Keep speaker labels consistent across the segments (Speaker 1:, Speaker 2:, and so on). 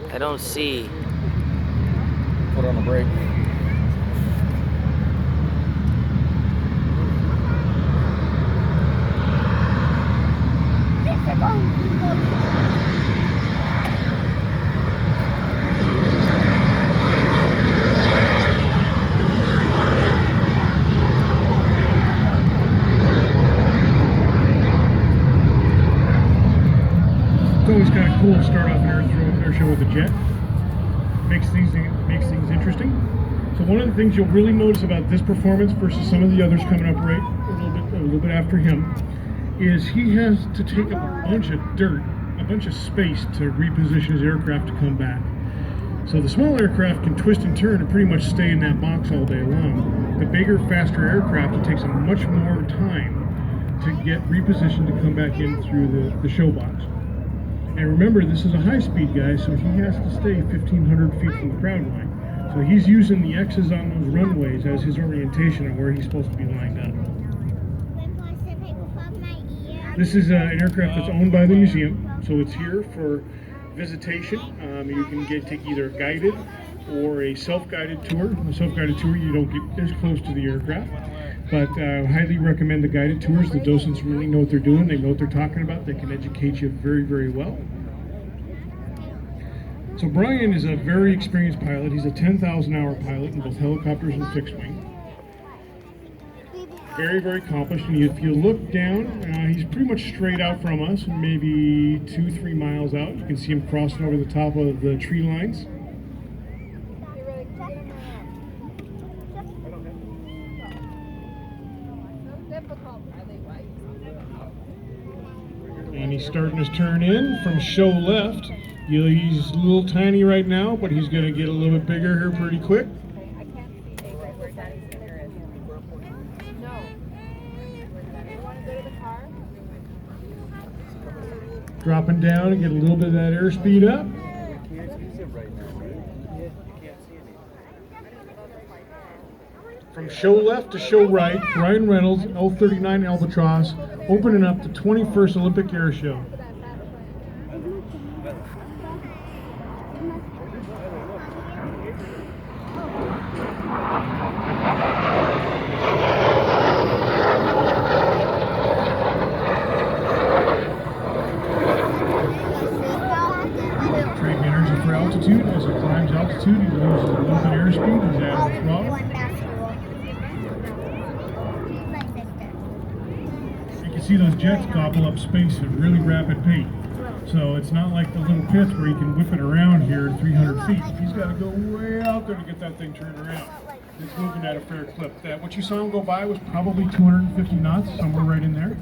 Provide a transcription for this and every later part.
Speaker 1: I don't see.
Speaker 2: Put on the brake.
Speaker 3: It's always kind of cool to start off an air show with a jet. Makes things interesting. So one of the things you'll really notice about this performance versus some of the others coming up right a little bit after him is he has to take up a bunch of dirt, a bunch of space to reposition his aircraft to come back. So the small aircraft can twist and turn and pretty much stay in that box all day long. The bigger, faster aircraft, it takes them much more time to get repositioned to come back in through the show box. And remember, this is a high-speed guy, so he has to stay 1,500 feet from the crowd line. So he's using the X's on those runways as his orientation of where he's supposed to be lined up. This is an aircraft that's owned by the museum, so it's here for visitation. You can take either a guided or a self-guided tour. A self-guided tour, you don't get as close to the aircraft, but I highly recommend the guided tours. The docents really know what they're doing. They know what they're talking about. They can educate you very, very well. So Brian is a very experienced pilot. He's a 10,000-hour pilot in both helicopters and fixed wing. Very, very accomplished. And if you look down, he's pretty much straight out from us, maybe 2-3 miles out. You can see him crossing over the top of the tree lines. And he's starting his turn in from show left. He's a little tiny right now, but he's going to get a little bit bigger here pretty quick. Dropping down and get a little bit of that airspeed up. From show left to show right, Ryan Reynolds, L-39 Albatross, opening up the 21st Olympic Air Show. Trading energy for altitude. As it climbs altitude, he loses a little bit of airspeed. He's out of the throttle. You can see those jets gobble up space at really rapid pace. So it's not like the little pits where you can whip it around here at 300 feet. He's got to go way out there to get that thing turned around. It's moving at a fair clip. What you saw him go by was probably 250 knots, somewhere right in there.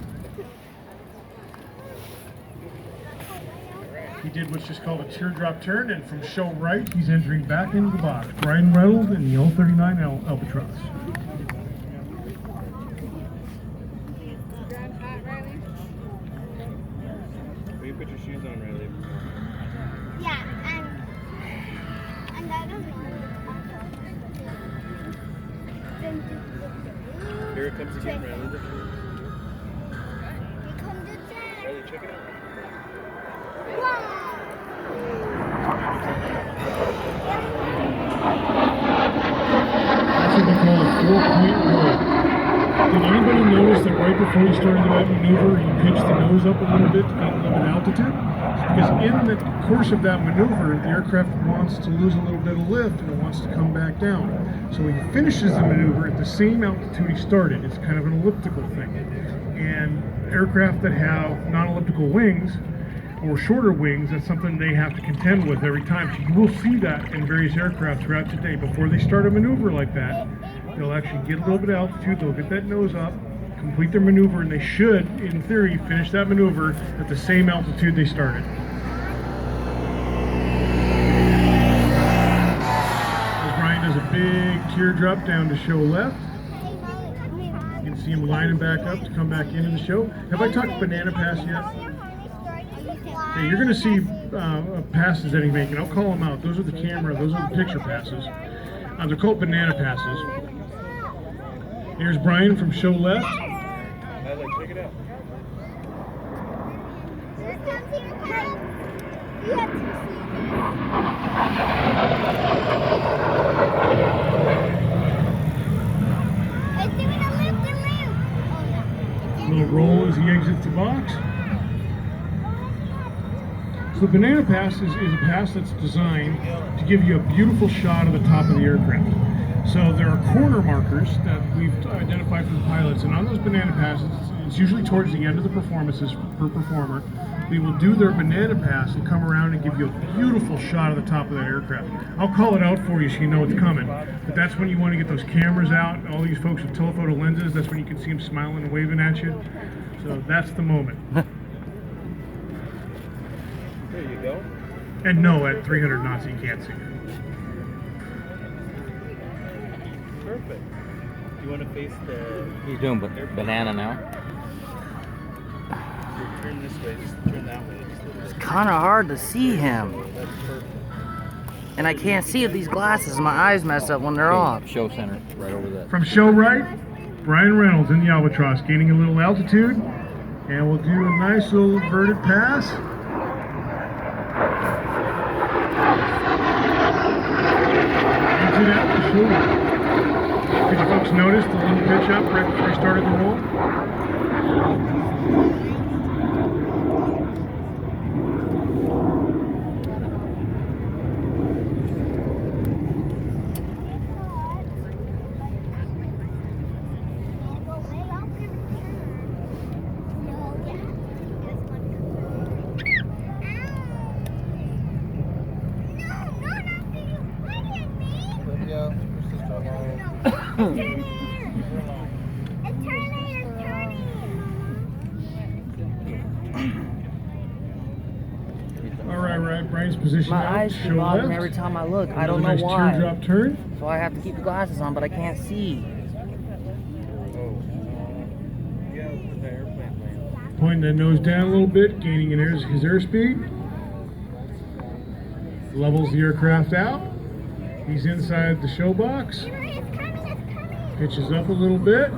Speaker 3: He did what's just called a teardrop turn, and from show right, he's entering back into the box. Brian Reynolds in the L-39 Albatross.
Speaker 2: Will you put your shoes on, Riley?
Speaker 4: Yeah, and I don't know.
Speaker 2: Here it comes again, Riley.
Speaker 4: Here comes the jet.
Speaker 2: Riley, check it out.
Speaker 3: That's what they call a 4-point roll. Did anybody notice that right before he started that maneuver, he pitched the nose up a little bit to get a little bit of altitude? Because in the course of that maneuver, the aircraft wants to lose a little bit of lift and it wants to come back down. So he finishes the maneuver at the same altitude he started. It's kind of an elliptical thing. And aircraft that have non-elliptical wings or shorter wings, that's something they have to contend with every time. So you will see that in various aircraft throughout today. Before they start a maneuver like that, they'll actually get a little bit of altitude, they'll get that nose up, complete their maneuver, and they should, in theory, finish that maneuver at the same altitude they started. As Ryan does a big teardrop down to show left. You can see him lining back up to come back into the show. Have I talked banana pass yet? Okay, you're going to see passes that he's making. I'll call them out. Those are the camera, those are the picture passes. They're called banana passes. Here's Brian from show left.
Speaker 2: Check it out.
Speaker 4: Here comes. You have to see. It's doing a loop-de-loop. Oh, no.
Speaker 3: Little roll as he exits the box. So the banana pass is a pass that's designed to give you a beautiful shot of the top of the aircraft. So there are corner markers that we've identified for the pilots, and on those banana passes, it's usually towards the end of the performances per performer, we will do their banana pass and come around and give you a beautiful shot of the top of that aircraft. I'll call it out for you so you know it's coming, but that's when you want to get those cameras out, all these folks with telephoto lenses, that's when you can see them smiling and waving at you. So that's the moment.
Speaker 2: There you go.
Speaker 3: And no, at 300 knots you can't see it.
Speaker 2: Perfect. You want to face the...
Speaker 1: He's doing banana now.
Speaker 2: Turn this way, just turn that way. Just a little
Speaker 1: It's
Speaker 2: bit.
Speaker 1: kind of hard to see him.
Speaker 2: That's perfect.
Speaker 1: And I can't see with these glasses. My eyes mess up when they're off. Show center, right over there.
Speaker 3: From show right, Brian Reynolds in the Albatross, gaining a little altitude, and we'll do a nice little inverted pass. Exit out the shoulder. Did you folks notice the little pitch up right before he started the roll? Right, Brian's position
Speaker 1: My
Speaker 3: out,
Speaker 1: eyes
Speaker 3: show
Speaker 1: keep bothering
Speaker 3: left.
Speaker 1: me every time I look. I don't know
Speaker 3: Nice
Speaker 1: why.
Speaker 3: teardrop turn.
Speaker 1: So I have to keep the glasses on, but I can't see.
Speaker 2: Oh, yeah, the airplane plane.
Speaker 3: Pointing that nose down a little bit, gaining his airspeed. Levels the aircraft out. He's inside the show box.
Speaker 4: It's coming.
Speaker 3: Pitches up a little bit.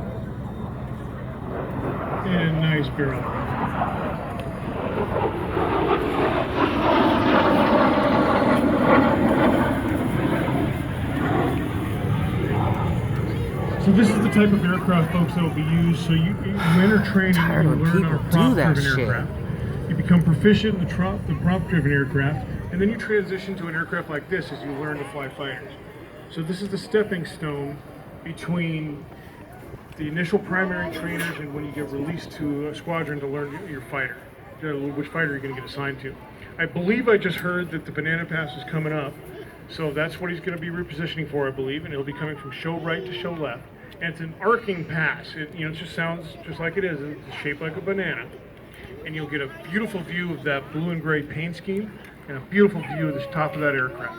Speaker 3: And nice barrel. So this is the type of aircraft, folks, that will be used. So you enter training and you
Speaker 1: when
Speaker 3: learn on a
Speaker 1: people do that
Speaker 3: prompt-driven
Speaker 1: shit.
Speaker 3: aircraft. You become proficient in the prompt-driven aircraft, and then you transition to an aircraft like this as you learn to fly fighters. So this is the stepping stone between the initial primary trainers and when you get released to a squadron to learn your fighter, which fighter you're going to get assigned to. I believe I just heard that the banana pass is coming up, so that's what he's going to be repositioning for, I believe, and it'll be coming from show right to show left. And it's an arcing pass. It just sounds just like it is. It's shaped like a banana. And you'll get a beautiful view of that blue and gray paint scheme and a beautiful view of the top of that aircraft.